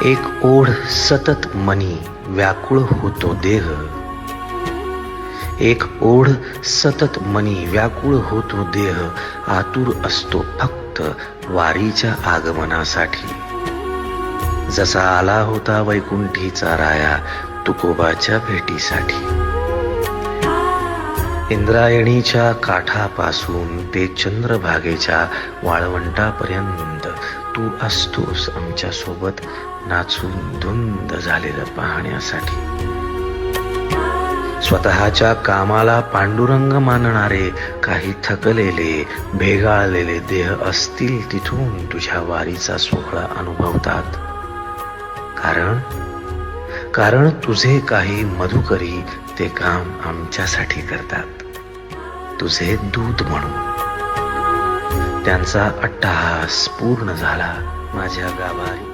एक ओढ सतत मनी व्याकुळ होतो देह, एक ओढ सतत मनी व्याकुळ होतो देह, आतुर असतो फक्त वारीच्या आगमनासाठी. जसा आला होता वैकुंठीचा राया तुकोबाच्या भेटीसाठी. इंद्रायणीच्या काठापासून ते चंद्रभागेच्या वाळवंटापर्यंत तू असतोस आमच्या सोबत नाचून धुंद झालेलं पाहण्यासाठी. स्वतःच्या कामाला पांडुरंग मानणारे काही थकलेले भेगाळलेले देह असतील तिथून तुझ्या वारीचा सोहळा अनुभवतात. कारण तुझे काही मधुकरी ते काम आमच्यासाठी करतात, तुझे दूत म्हणून. त्यांचा अट्टहास पूर्ण झाला माझ्या गाभारी.